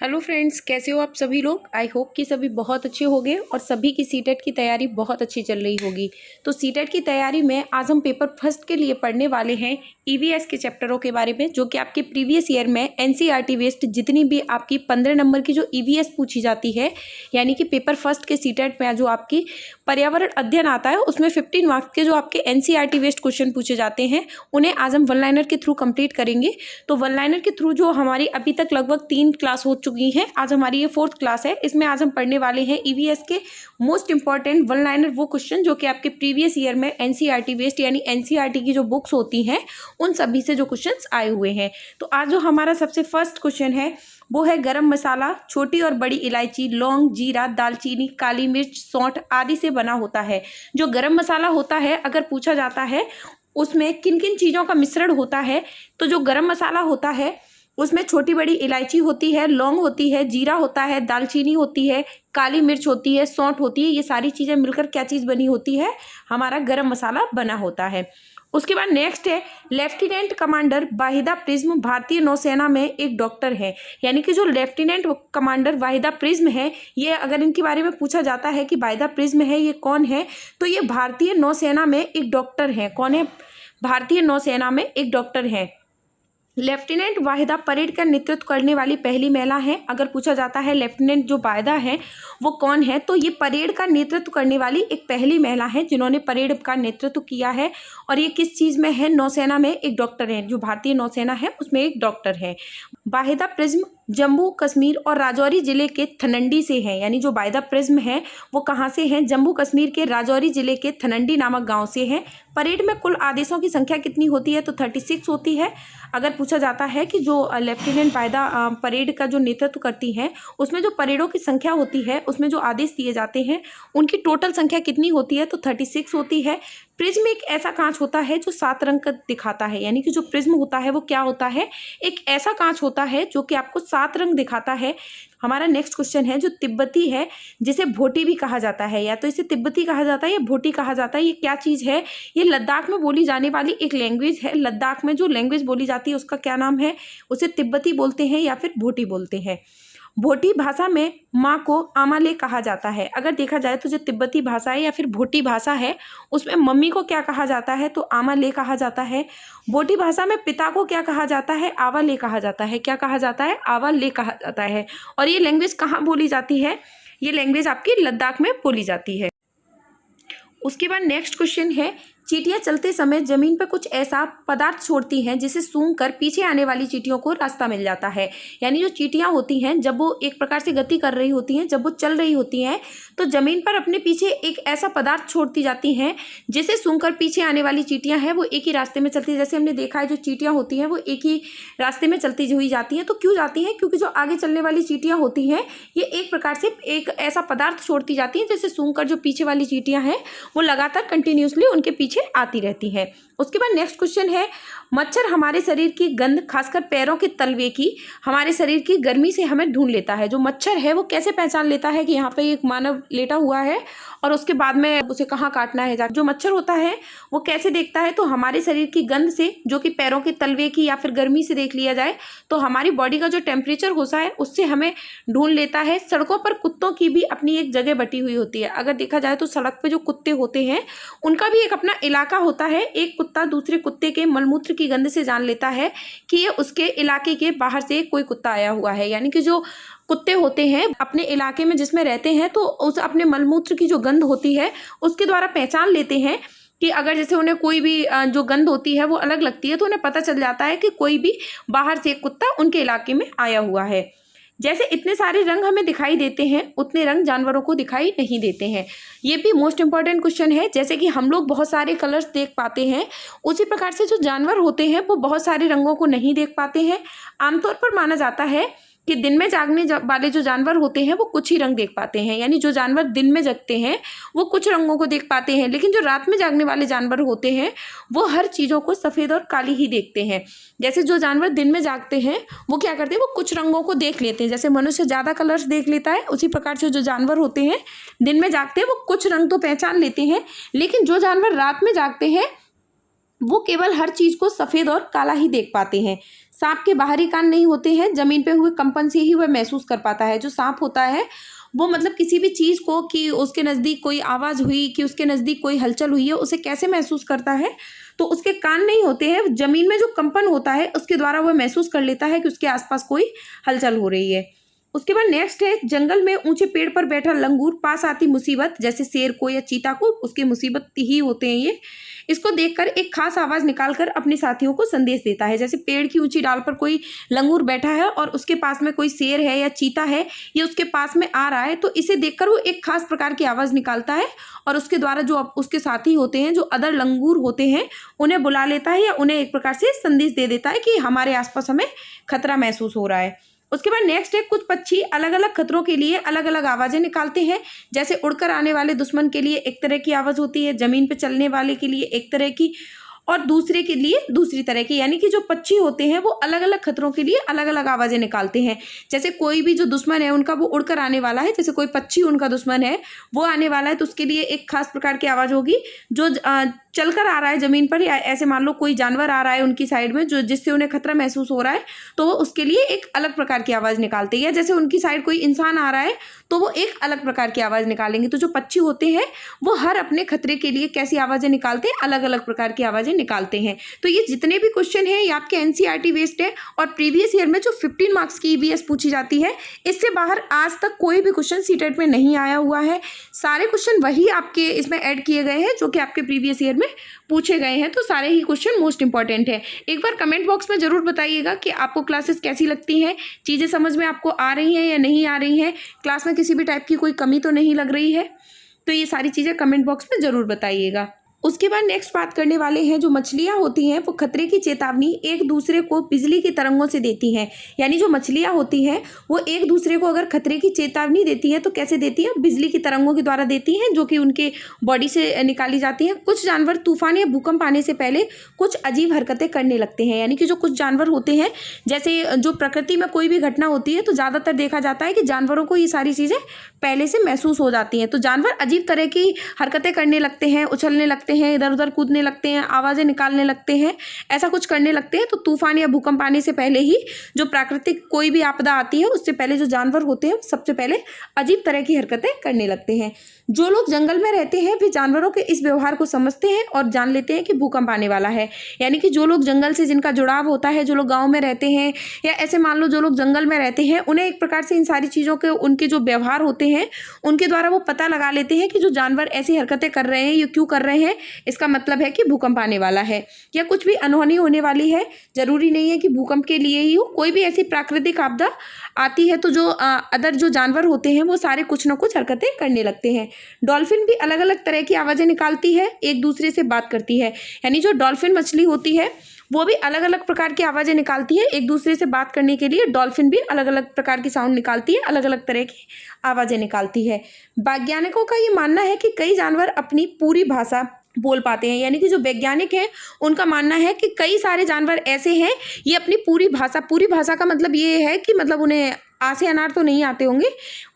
Hello friends, कैसे हो आप सभी लोग। आई होप कि सभी बहुत अच्छे होंगे और सभी की सीटेट की तैयारी बहुत अच्छी चल रही होगी। तो सीटेट की तैयारी में आज हम पेपर फर्स्ट के लिए पढ़ने वाले हैं ईवीएस के चैप्टरों के बारे में, जो कि आपके प्रीवियस ईयर में एनसीईआरटी बेस्ड जितनी भी आपकी 15 नंबर की जो ईवीएस पूछी जाती है, यानी कि पेपर फर्स्ट के सीटेट में जो आपकी पर्यावरण अध्ययन आता है उसमें 15 मार्क्स के जो आपके एनसीईआरटी बेस्ड क्वेश्चन पूछे जाते हैं, उन्हें आज हम वन लाइनर के थ्रू कंप्लीट करेंगे। तो वन लाइनर के थ्रू जो हमारी अभी तक लगभग 3 क्लास हो चुकी हैं, आज हमारी ये 4th क्लास है। इसमें आज हम पढ़ने वाले हैं ईवीएस के मोस्ट इंपॉर्टेंट वन लाइनर वो क्वेश्चन जो कि आपके प्रीवियस ईयर में एनसीईआरटी बेस्ड यानी एनसीईआरटी की जो बुक्स होती हैं उन सभी से जो क्वेश्चंस आए हुए हैं। तो आज जो हमारा सबसे फर्स्ट क्वेश्चन है वो है गरम मसाला छोटी और बड़ी इलायची, लौंग, जीरा, दालचीनी, काली मिर्च, सौंठ आदि से बना होता है। जो गरम मसाला होता है, अगर पूछा जाता है उसमें किन किन चीज़ों का मिश्रण होता है, तो जो गरम मसाला होता है उसमें छोटी बड़ी इलायची होती है, लौंग होती है, जीरा होता है, दालचीनी होती है, काली मिर्च होती है, सौंठ होती है। ये सारी चीज़ें मिलकर क्या चीज़ बनी होती है, हमारा गरम मसाला बना होता है। उसके बाद नेक्स्ट है लेफ्टिनेंट कमांडर वाहिदा प्रिज्म भारतीय नौसेना में एक डॉक्टर है। यानी कि जो लेफ्टिनेंट कमांडर वाहिदा प्रिज्म है, ये अगर इनके बारे में पूछा जाता है कि वाहिदा प्रिज्म है ये कौन है, तो ये भारतीय नौसेना में एक डॉक्टर है। कौन है? भारतीय नौसेना में एक डॉक्टर है। लेफ्टिनेंट वाहिदा परेड का नेतृत्व करने वाली पहली महिला है। अगर पूछा जाता है लेफ्टिनेंट जो वाहिदा है वो कौन है, तो ये परेड का नेतृत्व करने वाली एक पहली महिला है जिन्होंने परेड का नेतृत्व किया है। और ये किस चीज़ में है? नौसेना में एक डॉक्टर है। जो भारतीय नौसेना है उसमें एक डॉक्टर है। वाहिदा प्रिज्म जम्मू कश्मीर और राजौरी जिले के थनंडी से है। यानी जो वाहिदा प्रिज्म है वो कहाँ से है? जम्मू कश्मीर के राजौरी जिले के थनंडी नामक गांव से है। परेड में कुल आदेशों की संख्या कितनी होती है? तो 36 होती है। अगर पूछा जाता है कि जो लेफ्टिनेंट वाहिदा परेड का जो नेतृत्व करती हैं उसमें जो परेडों की संख्या होती है, उसमें जो आदेश दिए जाते हैं उनकी टोटल संख्या कितनी होती है? तो 36 होती है। प्रिज्म एक ऐसा कांच होता है जो 7 रंग का दिखाता है। यानी कि जो प्रिज्म होता है वो क्या होता है? एक ऐसा कांच होता है जो कि आपको 7 रंग दिखाता है। हमारा नेक्स्ट क्वेश्चन है जो तिब्बती है, जिसे भोटी भी कहा जाता है, या तो इसे तिब्बती कहा जाता है या भोटी कहा जाता है। ये क्या चीज़ है? ये लद्दाख में बोली जाने वाली एक लैंग्वेज है। लद्दाख में जो लैंग्वेज बोली जाती है उसका क्या नाम है? उसे तिब्बती बोलते हैं या फिर भोटी बोलते हैं। भोटी भाषा में माँ को आमाले कहा जाता है। अगर देखा जाए तो जो तिब्बती भाषा है या फिर भोटी भाषा है उसमें मम्मी को क्या कहा जाता है? तो आमाले कहा जाता है। भोटी भाषा में पिता को क्या कहा जाता है? आवाले कहा जाता है। क्या कहा जाता है? आवाले कहा जाता है। और ये लैंग्वेज कहाँ बोली जाती है? ये लैंग्वेज आपकी लद्दाख में बोली जाती है। उसके बाद नेक्स्ट क्वेश्चन है चींटियां चलते समय जमीन पर कुछ ऐसा पदार्थ छोड़ती हैं जिसे सूंघकर पीछे आने वाली चींटियों को रास्ता मिल जाता है। यानी जो चींटियां होती हैं जब वो एक प्रकार से गति कर रही होती हैं, जब वो चल रही होती हैं तो जमीन पर अपने पीछे एक ऐसा पदार्थ छोड़ती जाती हैं जिसे सूंघकर पीछे आने वाली चींटियां हैं वो एक ही रास्ते में चलती है। जैसे हमने देखा है जो चींटियां होती हैं वो एक ही रास्ते में चलती हुई जाती हैं। तो क्यों जाती हैं? क्योंकि जो आगे चलने वाली चींटियां होती हैं ये एक प्रकार से एक ऐसा पदार्थ छोड़ती जाती हैं जिसे सूंघकर जो पीछे वाली चींटियां हैं वो लगातार कंटिन्यूसली उनके पीछे आती रहती है। उसके बाद नेक्स्ट क्वेश्चन है मच्छर हमारे शरीर की गंध, खासकर पैरों के तलवे की, हमारे शरीर की गर्मी से हमें ढूंढ लेता है। जो मच्छर है वो कैसे पहचान लेता है कि यहाँ पे एक मानव लेटा हुआ है और उसके बाद में उसे कहाँ काटना है? जो मच्छर होता है वो कैसे देखता है? तो हमारे शरीर की गंध से, जो कि पैरों के तलवे की या फिर गर्मी से देख लिया जाए तो हमारी बॉडी का जो टेम्परेचर होता है उससे हमें ढूंढ लेता है। सड़कों पर कुत्तों की भी अपनी एक जगह बटी हुई होती है। अगर देखा जाए तो सड़क पे जो कुत्ते होते हैं उनका भी एक अपना इलाका होता है। एक कुत्ता दूसरे कुत्ते के मलमूत्र की गंध से जान लेता है कि ये उसके इलाके के बाहर से कोई कुत्ता आया हुआ है। यानी कि जो कुत्ते होते हैं अपने इलाके में जिसमें रहते हैं तो उस अपने मलमूत्र की जो गंध होती है उसके द्वारा पहचान लेते हैं कि अगर जैसे उन्हें कोई भी जो गंध होती है वो अलग लगती है तो उन्हें पता चल जाता है कि कोई भी बाहर से एक कुत्ता उनके इलाके में आया हुआ है। जैसे इतने सारे रंग हमें दिखाई देते हैं उतने रंग जानवरों को दिखाई नहीं देते हैं। ये भी मोस्ट इंपॉर्टेंट क्वेश्चन है। जैसे कि हम लोग बहुत सारे कलर्स देख पाते हैं, उसी प्रकार से जो जानवर होते हैं वो बहुत सारे रंगों को नहीं देख पाते हैं। आमतौर पर माना जाता है कि दिन में जागने वाले जो जानवर होते हैं वो कुछ ही रंग देख पाते हैं। यानी जो जानवर दिन में जगते हैं वो कुछ रंगों को देख पाते हैं, लेकिन जो रात में जागने वाले जानवर होते हैं वो हर चीज़ों को सफ़ेद और काली ही देखते हैं। जैसे जो जानवर दिन में जागते हैं वो क्या करते हैं? वो कुछ रंगों को देख लेते हैं। जैसे मनुष्य ज़्यादा कलर्स देख लेता है, उसी प्रकार से जो जानवर होते हैं दिन में जागते हैं वो कुछ रंग तो पहचान लेते हैं, लेकिन जो जानवर रात में जागते हैं वो केवल हर चीज़ को सफ़ेद और काला ही देख पाते हैं। सांप के बाहरी कान नहीं होते हैं, जमीन पे हुए कंपन से ही वह महसूस कर पाता है। जो सांप होता है वो मतलब किसी भी चीज़ को, कि उसके नज़दीक कोई आवाज़ हुई, कि उसके नज़दीक कोई हलचल हुई है, उसे कैसे महसूस करता है, तो उसके कान नहीं होते हैं, ज़मीन में जो कंपन होता है उसके द्वारा वह महसूस कर लेता है कि उसके आसपास कोई हलचल हो रही है। उसके बाद नेक्स्ट है, जंगल में ऊंचे पेड़ पर बैठा लंगूर, पास आती मुसीबत जैसे शेर को या चीता को उसकी मुसीबत ही होते हैं ये, इसको देखकर एक खास आवाज़ निकालकर अपने साथियों को संदेश देता है। जैसे पेड़ की ऊंची डाल पर कोई लंगूर बैठा है और उसके पास में कोई शेर है या चीता है, ये उसके पास में आ रहा है, तो इसे देखकर वो एक खास प्रकार की आवाज़ निकालता है और उसके द्वारा जो उसके साथी होते हैं, जो अदर लंगूर होते हैं, उन्हें बुला लेता है या उन्हें एक प्रकार से संदेश दे देता है कि हमारे आसपास हमें खतरा महसूस हो रहा है। उसके बाद नेक्स्ट है, कुछ पक्षी अलग अलग खतरों के लिए अलग अलग आवाज़ें निकालते हैं। जैसे उड़कर आने वाले दुश्मन के लिए एक तरह की आवाज़ होती है, ज़मीन पे चलने वाले के लिए एक तरह की, और दूसरे के लिए दूसरी तरह की। यानी कि जो पक्षी होते हैं वो अलग अलग खतरों के लिए अलग अलग आवाज़ें निकालते हैं। जैसे कोई भी जो दुश्मन है उनका, वो उड़कर आने वाला है, जैसे कोई पक्षी उनका दुश्मन है वो आने वाला है, तो उसके लिए एक खास प्रकार की आवाज़ होगी। जो चलकर आ रहा है ज़मीन पर, या ऐसे मान लो कोई जानवर आ रहा है उनकी साइड में, जो जिससे उन्हें खतरा महसूस हो रहा है, तो वो उसके लिए एक अलग प्रकार की आवाज़ निकालते हैं। या जैसे उनकी साइड कोई इंसान आ रहा है तो वो एक अलग प्रकार की आवाज़ निकालेंगे। तो जो पक्षी होते हैं वो हर अपने खतरे के लिए कैसी आवाज़ें निकालते हैं, अलग अलग प्रकार की आवाज़ें निकालते हैं। तो ये जितने भी क्वेश्चन हैं ये आपके एनसीईआरटी बेस्ड है, और प्रीवियस ईयर में जो 15 मार्क्स की ईवीएस पूछी जाती है, इससे बाहर आज तक कोई भी क्वेश्चन सीटेट में नहीं आया हुआ है। सारे क्वेश्चन वही आपके इसमें ऐड किए गए हैं जो कि आपके प्रीवियस ईयर में पूछे गए हैं। तो सारे ही क्वेश्चन मोस्ट इंपॉर्टेंट है। एक बार कमेंट बॉक्स में जरूर बताइएगा कि आपको क्लासेस कैसी लगती हैं, चीज़ें समझ में आपको आ रही हैं या नहीं आ रही हैं, क्लास में किसी भी टाइप की कोई कमी तो नहीं लग रही है। तो ये सारी चीज़ें कमेंट बॉक्स में ज़रूर बताइएगा। उसके बाद नेक्स्ट बात करने वाले हैं, जो मछलियाँ होती हैं वो खतरे की चेतावनी एक दूसरे को बिजली की तरंगों से देती हैं। यानी जो मछलियाँ होती हैं वो एक दूसरे को अगर खतरे की चेतावनी देती हैं तो कैसे देती हैं, बिजली की तरंगों के द्वारा देती हैं, जो कि उनके बॉडी से निकाली जाती हैं। कुछ जानवर तूफान या भूकंप आने से पहले कुछ अजीब हरकतें करने लगते हैं। यानी कि जो कुछ जानवर होते हैं, जैसे जो प्रकृति में कोई भी घटना होती है तो ज़्यादातर देखा जाता है कि जानवरों को ये सारी चीज़ें पहले से महसूस हो जाती हैं। तो जानवर अजीब तरह की हरकतें करने लगते हैं, उछलने लगते हैं, इधर उधर कूदने लगते हैं, आवाज़ें निकालने लगते हैं, ऐसा कुछ करने लगते हैं। तो तूफान या भूकंप आने से पहले ही, जो प्राकृतिक कोई भी आपदा आती है उससे पहले जो जानवर होते हैं सबसे पहले अजीब तरह की हरकतें करने लगते हैं। जो लोग जंगल में रहते हैं वे जानवरों के इस व्यवहार को समझते हैं और जान लेते हैं कि भूकंप आने वाला है। यानी कि जो लोग जंगल से जिनका जुड़ाव होता है, जो लोग गाँव में रहते हैं, या ऐसे मान लो जो लोग जंगल में रहते हैं, उन्हें एक प्रकार से इन सारी चीज़ों के, उनके जो व्यवहार होते हैं उनके द्वारा वो पता लगा लेते हैं कि जो जानवर ऐसी हरकतें कर रहे हैं ये क्यों कर रहे हैं, इसका मतलब है कि भूकंप आने वाला है या कुछ भी अनहोनी होने वाली है। जरूरी नहीं है कि भूकंप के लिए ही हो, कोई भी ऐसी प्राकृतिक आपदा आती है तो जो अदर जो जानवर होते हैं वो सारे कुछ ना कुछ हरकतें करने लगते हैं। डॉल्फिन भी अलग अलग तरह की आवाज़ें निकालती है, एक दूसरे से बात करती है। यानी जो डॉल्फिन मछली होती है वो भी अलग अलग प्रकार की आवाज़ें निकालती है एक दूसरे से बात करने के लिए। डॉल्फिन भी अलग अलग प्रकार की साउंड निकालती है, अलग अलग तरह की आवाज़ें निकालती है। वैज्ञानिकों का ये मानना है कि कई जानवर अपनी पूरी भाषा बोल पाते हैं। यानी कि जो वैज्ञानिक हैं उनका मानना है कि कई सारे जानवर ऐसे हैं ये अपनी पूरी भाषा का मतलब ये है कि मतलब उन्हें आ से अनार तो नहीं आते होंगे,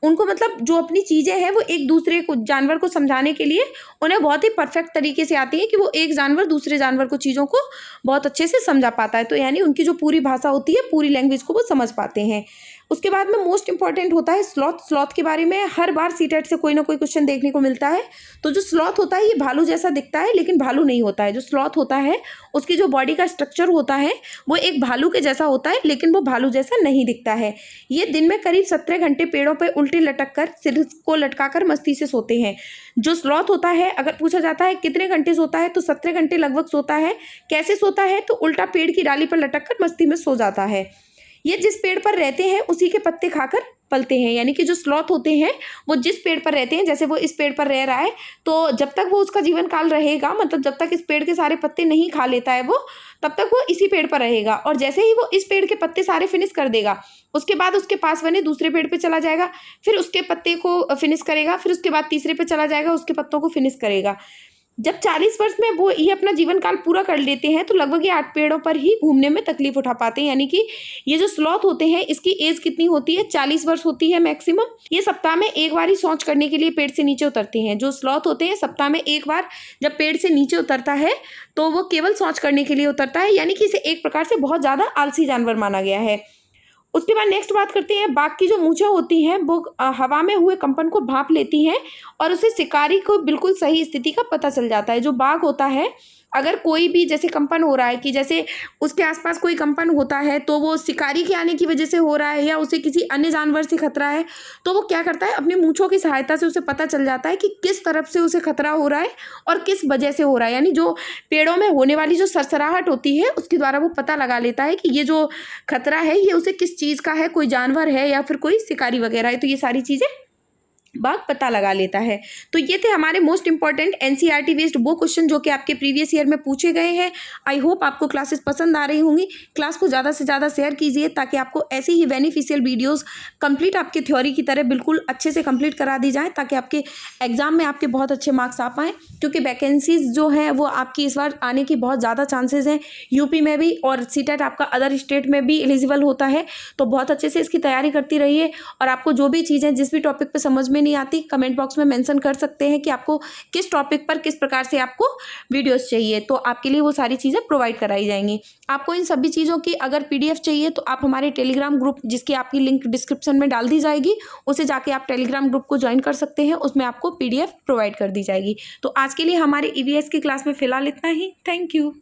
उनको मतलब जो अपनी चीज़ें हैं वो एक दूसरे को, जानवर को समझाने के लिए उन्हें बहुत ही परफेक्ट तरीके से आती है कि वो एक जानवर दूसरे जानवर को चीज़ों को बहुत अच्छे से समझा पाता है। तो यानी उनकी जो पूरी भाषा होती है, पूरी लैंग्वेज को वो समझ पाते हैं। उसके बाद में मोस्ट इंपॉर्टेंट होता है स्लॉथ के बारे में हर बार सीटेट से कोई ना कोई क्वेश्चन देखने को मिलता है। तो जो स्लॉथ होता है ये भालू जैसा दिखता है लेकिन भालू नहीं होता है। जो स्लॉथ होता है उसकी जो बॉडी का स्ट्रक्चर होता है वो एक भालू के जैसा होता है लेकिन वो भालू जैसा नहीं दिखता है। ये दिन में करीब 17 घंटे पेड़ों पर उल्टे लटक कर सिर को लटकाकर मस्ती से सोते हैं। जो स्लॉथ होता है, अगर पूछा जाता है कितने घंटे सोता है तो 17 घंटे लगभग सोता है। कैसे सोता है तो उल्टा पेड़ की डाली पर लटक कर मस्ती में सो जाता है। ये जिस पेड़ पर रहते हैं उसी के पत्ते खाकर पलते हैं। यानी कि जो स्लॉथ होते हैं वो जिस पेड़ पर रहते हैं, जैसे वो इस पेड़ पर रह रहा है तो जब तक वो उसका जीवन काल रहेगा, मतलब जब तक इस पेड़ के सारे पत्ते नहीं खा लेता है वो, तब तक वो इसी पेड़ पर रहेगा। और जैसे ही वो इस पेड़ के पत्ते सारे फिनिश कर देगा उसके बाद उसके पास बने दूसरे पेड़ पे चला जाएगा, फिर उसके पत्ते को फिनिश करेगा, फिर उसके बाद तीसरे पे चला जाएगा, उसके पत्तों को फिनिश करेगा। जब 40 वर्ष में वो ये अपना जीवन काल पूरा कर लेते हैं तो लगभग ये 8 पेड़ों पर ही घूमने में तकलीफ उठा पाते हैं। यानी कि ये जो स्लॉथ होते हैं इसकी एज कितनी होती है, 40 वर्ष होती है मैक्सिमम। ये सप्ताह में एक बार ही शौच करने के लिए पेड़ से नीचे उतरते हैं। जो स्लॉथ होते हैं सप्ताह में एक बार जब पेड़ से नीचे उतरता है तो वो केवल शौच करने के लिए उतरता है, यानी कि इसे एक प्रकार से बहुत ज़्यादा आलसी जानवर माना गया है। उसके बाद नेक्स्ट बात करते हैं, बाघ की जो मूंछें होती हैं वो हवा में हुए कंपन को भांप लेती हैं और उसे शिकारी को बिल्कुल सही स्थिति का पता चल जाता है। जो बाघ होता है अगर कोई भी जैसे कंपन हो रहा है कि जैसे उसके आसपास कोई कंपन होता है तो वो शिकारी के आने की वजह से हो रहा है या उसे किसी अन्य जानवर से खतरा है, तो वो क्या करता है अपनी मूंछों की सहायता से उसे पता चल जाता है कि किस तरफ से उसे खतरा हो रहा है और किस वजह से हो रहा है। यानी जो पेड़ों में होने वाली जो सरसराहट होती है उसके द्वारा वो पता लगा लेता है कि ये जो खतरा है ये उसे किस चीज़ का है, कोई जानवर है या फिर कोई शिकारी वगैरह है। तो ये सारी चीज़ें बाघ पता लगा लेता है। तो ये थे हमारे मोस्ट इंपॉर्टेंट एनसीईआरटी बेस्ड वो क्वेश्चन जो कि आपके प्रीवियस ईयर में पूछे गए हैं। आई होप आपको क्लासेस पसंद आ रही होंगी। क्लास को ज़्यादा से ज़्यादा शेयर कीजिए ताकि आपको ऐसी ही बेनिफिशियल वीडियोस कंप्लीट आपके थ्योरी की तरह बिल्कुल अच्छे से कंप्लीट करा दी जाए ताकि आपके एग्जाम में आपके बहुत अच्छे मार्क्स आ पाएँ, क्योंकि वैकेंसीज जो हैं वो आपकी इस बार आने की बहुत ज़्यादा चांसेस हैं यूपी में भी, और सीटेट आपका अदर स्टेट में भी एलिजिबल होता है। तो बहुत अच्छे से इसकी तैयारी करती रहिए और आपको जो भी चीज़ें जिस भी टॉपिक पर समझ में नहीं आती कमेंट बॉक्स में मेंशन कर सकते हैं कि आपको किस टॉपिक पर किस प्रकार से आपको वीडियोस चाहिए, तो आपके लिए वो सारी चीज़ें प्रोवाइड कराई जाएंगी। आपको इन सभी चीज़ों की अगर पीडीएफ चाहिए तो आप हमारे टेलीग्राम ग्रुप, जिसकी आपकी लिंक डिस्क्रिप्शन में डाल दी जाएगी, उसे जाके आप टेलीग्राम ग्रुप को ज्वाइन कर सकते हैं। उसमें आपको पीडीएफ प्रोवाइड कर दी जाएगी। तो आज के लिए हमारे ईवीएस की क्लास में फिलहाल इतना ही। Thank you.